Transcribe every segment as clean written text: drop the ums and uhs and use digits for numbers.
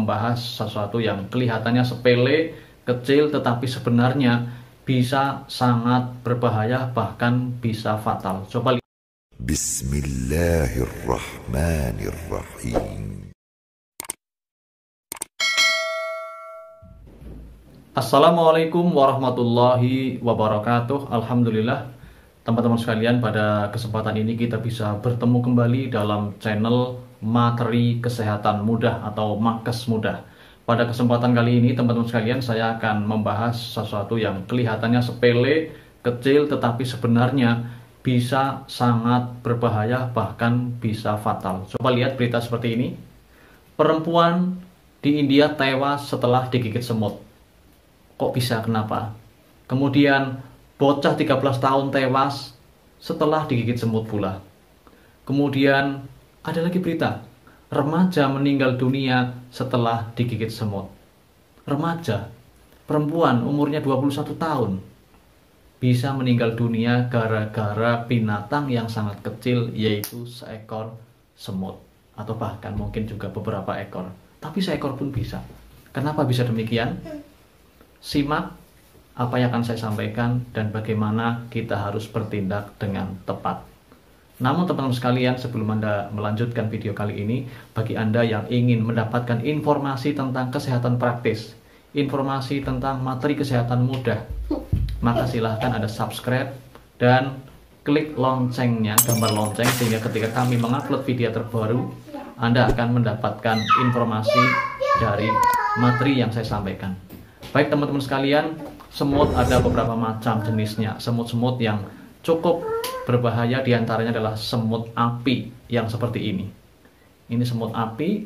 membahas sesuatu yang kelihatannya sepele, kecil, tetapi sebenarnya bisa sangat berbahaya, bahkan bisa fatal. Coba lihat. Bismillahirrahmanirrahim. Assalamualaikum warahmatullahi wabarakatuh. Alhamdulillah, teman-teman sekalian, pada kesempatan ini kita bisa bertemu kembali dalam channel Materi Kesehatan Mudah atau Makes Mudah. Pada kesempatan kali ini, teman-teman sekalian, saya akan membahas sesuatu yang kelihatannya sepele, kecil, tetapi sebenarnya bisa sangat berbahaya, bahkan bisa fatal. Coba lihat berita seperti ini. Perempuan di India tewas setelah digigit semut. Kok bisa, kenapa? Kemudian bocah 13 tahun tewas setelah digigit semut pula. Kemudian ada lagi berita, remaja meninggal dunia setelah digigit semut. Remaja, perempuan umurnya 21 tahun, bisa meninggal dunia gara-gara binatang yang sangat kecil, yaitu seekor semut. Atau bahkan mungkin juga beberapa ekor. Tapi seekor pun bisa. Kenapa bisa demikian? Simak apa yang akan saya sampaikan dan bagaimana kita harus bertindak dengan tepat. Namun teman-teman sekalian, sebelum Anda melanjutkan video kali ini, bagi Anda yang ingin mendapatkan informasi tentang kesehatan praktis, informasi tentang materi kesehatan mudah, maka silahkan Anda subscribe dan klik loncengnya, gambar lonceng, sehingga ketika kami mengupload video terbaru, Anda akan mendapatkan informasi dari materi yang saya sampaikan. Baik teman-teman sekalian, semut ada beberapa macam jenisnya. Semut-semut yang cukup berbahaya diantaranya adalah semut api yang seperti ini. Ini semut api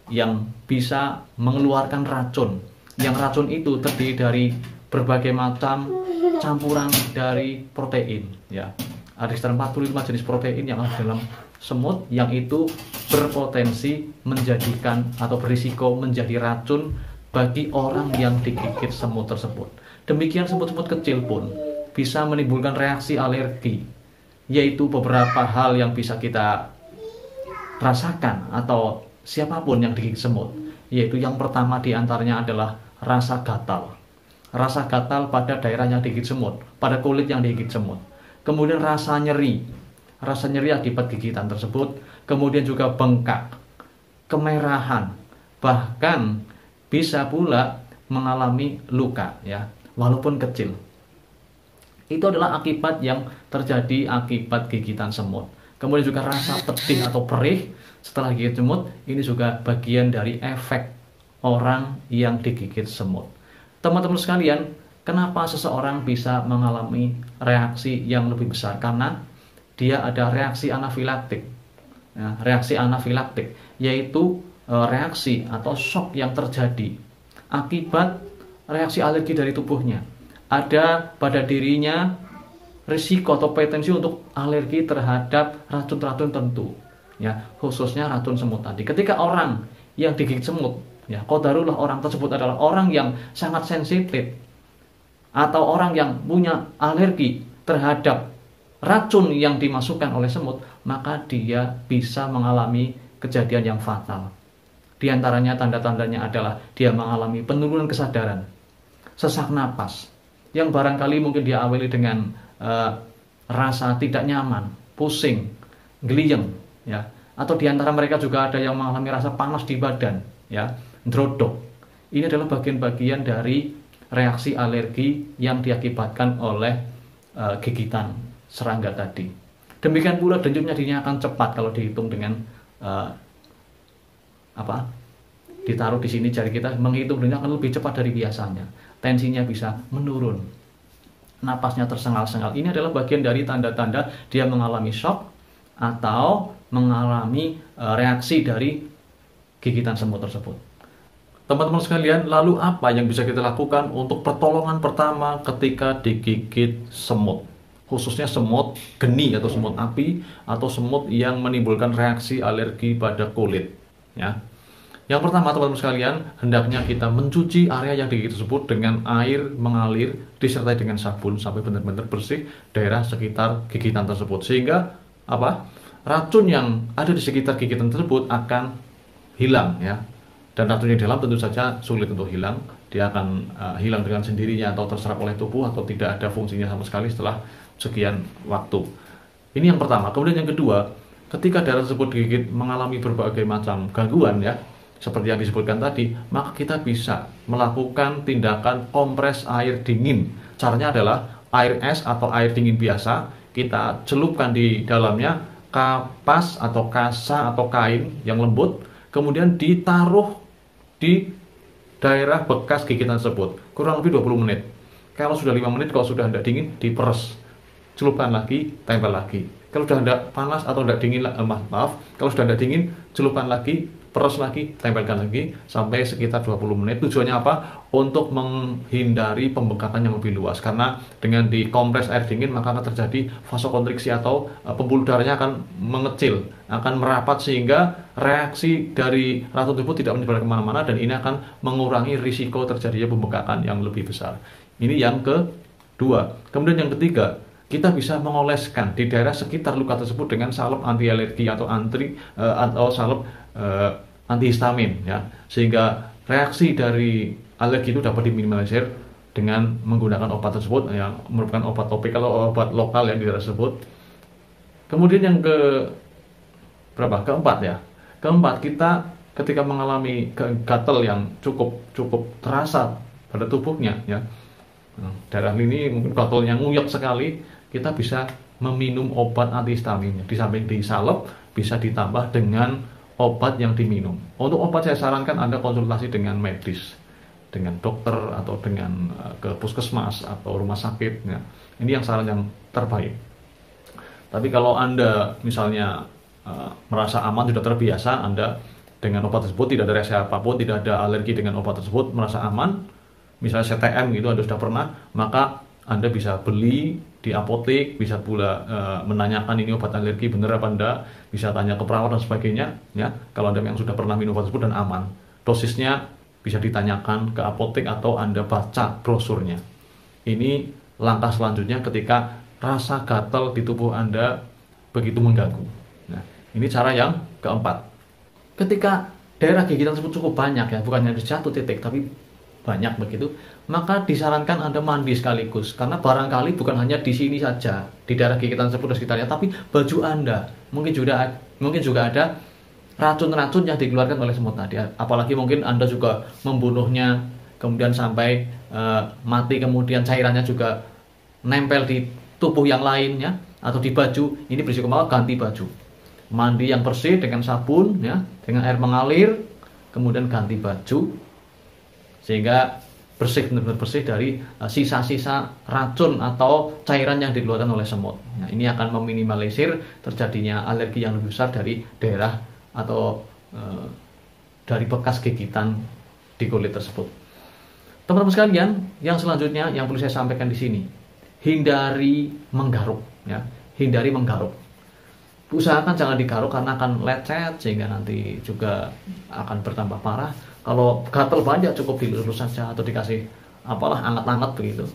yang bisa mengeluarkan racun. Yang racun itu terdiri dari berbagai macam campuran dari protein. Ya, ada sekitar 45 jenis protein yang ada dalam semut, yang itu berpotensi menjadikan atau berisiko menjadi racun bagi orang yang digigit semut tersebut. Demikian semut-semut kecil pun bisa menimbulkan reaksi alergi, yaitu beberapa hal yang bisa kita rasakan atau siapapun yang digigit semut, yaitu yang pertama diantaranya adalah rasa gatal. Rasa gatal pada daerah yang digigit semut, pada kulit yang digigit semut. Kemudian rasa nyeri akibat gigitan tersebut. Kemudian juga bengkak, kemerahan, bahkan bisa pula mengalami luka, ya, walaupun kecil. Itu adalah akibat yang terjadi akibat gigitan semut. Kemudian juga rasa pedih atau perih setelah gigit semut, ini juga bagian dari efek orang yang digigit semut. Teman-teman sekalian, kenapa seseorang bisa mengalami reaksi yang lebih besar? Karena dia ada reaksi anafilaktik. Ya, reaksi anafilaktik yaitu reaksi atau shock yang terjadi akibat reaksi alergi dari tubuhnya. Ada pada dirinya risiko atau potensi untuk alergi terhadap racun-racun tertentu, ya, khususnya racun semut tadi. Ketika orang yang digigit semut, ya, qadarullah orang tersebut adalah orang yang sangat sensitif atau orang yang punya alergi terhadap racun yang dimasukkan oleh semut, maka dia bisa mengalami kejadian yang fatal. Di antaranya tanda-tandanya adalah dia mengalami penurunan kesadaran, sesak napas, yang barangkali mungkin dia awali dengan rasa tidak nyaman, pusing, geliyeng, ya. Atau di antara mereka juga ada yang mengalami rasa panas di badan, ya, drodok. Ini adalah bagian-bagian dari reaksi alergi yang diakibatkan oleh gigitan serangga tadi. Demikian pula denyutnya akan cepat kalau dihitung dengan ditaruh di sini jari kita, menghitung denyut akan lebih cepat dari biasanya. Tensinya bisa menurun, napasnya tersengal-sengal. Ini adalah bagian dari tanda-tanda dia mengalami shock atau mengalami reaksi dari gigitan semut tersebut. Teman-teman sekalian, lalu apa yang bisa kita lakukan untuk pertolongan pertama ketika digigit semut? Khususnya semut geni atau semut api atau semut yang menimbulkan reaksi alergi pada kulit, ya. Yang pertama, teman-teman sekalian, hendaknya kita mencuci area yang digigit tersebut dengan air mengalir disertai dengan sabun sampai benar-benar bersih daerah sekitar gigitan tersebut, sehingga racun yang ada di sekitar gigitan tersebut akan hilang, ya. Dan racun yang di dalam tentu saja sulit untuk hilang. Dia akan hilang dengan sendirinya atau terserap oleh tubuh atau tidak ada fungsinya sama sekali setelah sekian waktu. Ini yang pertama. Kemudian yang kedua, ketika daerah tersebut digigit mengalami berbagai macam gangguan ya, seperti yang disebutkan tadi, maka kita bisa melakukan tindakan kompres air dingin. Caranya adalah air es atau air dingin biasa, kita celupkan di dalamnya kapas atau kasa atau kain yang lembut, kemudian ditaruh di daerah bekas gigitan tersebut kurang lebih 20 menit. Kalau sudah 5 menit, kalau sudah tidak dingin, diperes, celupkan lagi, tempel lagi. Kalau sudah tidak panas atau tidak dingin, kalau sudah tidak dingin, celupkan lagi, peres lagi, tempelkan lagi sampai sekitar 20 menit. Tujuannya apa? Untuk menghindari pembengkakan yang lebih luas, karena dengan dikompres air dingin maka akan terjadi vasokonstriksi atau pembuluh darahnya akan mengecil, akan merapat, sehingga reaksi dari racun tersebut tidak menyebar kemana-mana, dan ini akan mengurangi risiko terjadinya pembengkakan yang lebih besar. Ini yang kedua. Kemudian yang ketiga, kita bisa mengoleskan di daerah sekitar luka tersebut dengan salep anti alergi atau salep antihistamin ya, sehingga reaksi dari alergi itu dapat diminimalisir dengan menggunakan obat tersebut yang merupakan obat topikal atau obat lokal yang di daerah tersebut. Kemudian yang keempat ya. Keempat, kita ketika mengalami gatal yang cukup terasa pada tubuhnya ya. Daerah ini mungkin gatalnya nguyek sekali, kita bisa meminum obat antihistamin. Di samping disalep, bisa ditambah dengan obat yang diminum. Untuk obat saya sarankan Anda konsultasi dengan medis, dengan dokter atau dengan ke puskesmas atau rumah sakit ya. Ini yang saran yang terbaik. Tapi kalau Anda misalnya merasa aman, sudah terbiasa, Anda dengan obat tersebut tidak ada reaksi apapun, tidak ada alergi dengan obat tersebut, merasa aman, misalnya CTM gitu Anda sudah pernah, maka Anda bisa beli di apotek, bisa pula menanyakan ini obat alergi benar apa enggak, bisa tanya ke perawat dan sebagainya ya. Kalau Anda yang sudah pernah minum obat tersebut dan aman, dosisnya bisa ditanyakan ke apotek atau Anda baca brosurnya. Ini langkah selanjutnya ketika rasa gatal di tubuh Anda begitu mengganggu. Nah, ini cara yang keempat. Ketika daerah gigitan tersebut cukup banyak ya, bukan hanya di satu titik tapi banyak begitu, maka disarankan Anda mandi sekaligus, karena barangkali bukan hanya di sini saja, di daerah gigitan tersebut dan sekitarnya, tapi baju Anda mungkin juga ada racun-racun yang dikeluarkan oleh semut tadi. Apalagi mungkin Anda juga membunuhnya kemudian sampai mati, kemudian cairannya juga nempel di tubuh yang lainnya atau di baju. Ini berisiko, maka ganti baju, mandi yang bersih dengan sabun ya, dengan air mengalir, kemudian ganti baju sehingga bersih, benar-benar bersih dari sisa-sisa racun atau cairan yang dikeluarkan oleh semut. Nah, ini akan meminimalisir terjadinya alergi yang lebih besar dari daerah atau dari bekas gigitan di kulit tersebut. Teman-teman sekalian, yang selanjutnya yang perlu saya sampaikan di sini, hindari menggaruk ya, hindari menggaruk. Usahakan jangan digaruk karena akan lecet sehingga nanti juga akan bertambah parah. Kalau gatal banyak cukup dilurus saja atau dikasih apalah anget-anget begitu.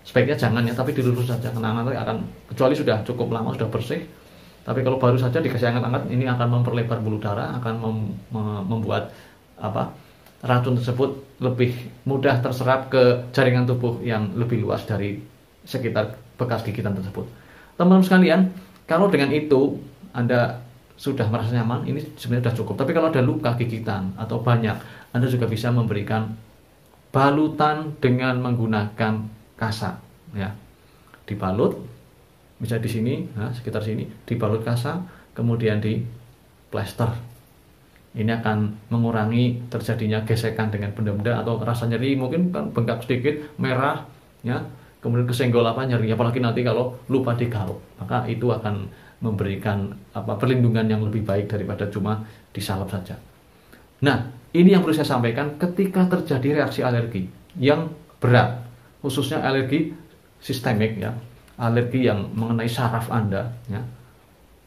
Sebaiknya jangan ya, tapi dilurus saja, karena nanti akan, kecuali sudah cukup lama sudah bersih. Tapi kalau baru saja dikasih anget-anget, ini akan memperlebar pembuluh darah, akan membuat racun tersebut lebih mudah terserap ke jaringan tubuh yang lebih luas dari sekitar bekas gigitan tersebut. Teman-teman sekalian, kalau dengan itu Anda sudah merasa nyaman, ini sebenarnya sudah cukup. Tapi kalau ada luka gigitan atau banyak, Anda juga bisa memberikan balutan dengan menggunakan kasa ya. Dibalut, bisa di sini, nah, sekitar sini, dibalut kasa, kemudian di plester. Ini akan mengurangi terjadinya gesekan dengan benda-benda atau rasa nyeri, mungkin kan bengkak sedikit, merah ya, kemudian kesenggol nyeri, apalagi nanti kalau lupa digaruk, maka itu akan memberikan perlindungan yang lebih baik daripada cuma disalep saja. Nah, ini yang perlu saya sampaikan ketika terjadi reaksi alergi yang berat, khususnya alergi sistemik ya, alergi yang mengenai saraf Anda ya,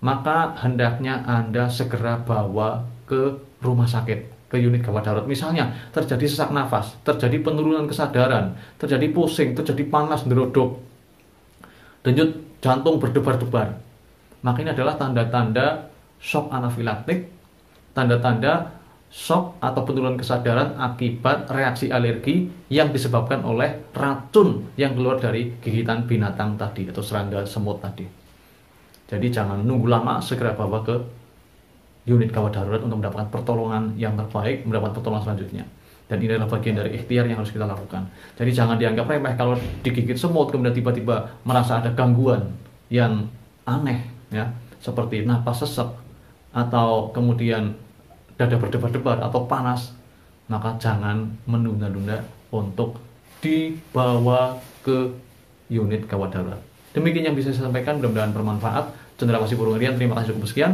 maka hendaknya Anda segera bawa ke rumah sakit, ke unit gawat darurat. Misalnya terjadi sesak nafas, terjadi penurunan kesadaran, terjadi pusing, terjadi panas derodok, denyut jantung berdebar-debar, maka ini adalah tanda-tanda shock anafilaktik, tanda-tanda shock atau penurunan kesadaran akibat reaksi alergi yang disebabkan oleh racun yang keluar dari gigitan binatang tadi atau serangga semut tadi. Jadi jangan nunggu lama, segera bawa ke unit gawat darurat untuk mendapatkan pertolongan yang terbaik, mendapatkan pertolongan selanjutnya. Dan ini adalah bagian dari ikhtiar yang harus kita lakukan. Jadi jangan dianggap remeh kalau digigit semut kemudian tiba-tiba merasa ada gangguan yang aneh, ya, seperti napas sesek atau kemudian dada berdebar-debar atau panas, maka jangan menunda-nunda untuk dibawa ke unit gawat darurat. Demikian yang bisa saya sampaikan, mudah-mudahan bermanfaat. Cendrawasih Purwurian, terima kasih cukup sekian.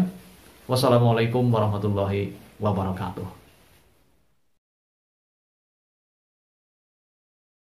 Wassalamualaikum warahmatullahi wabarakatuh.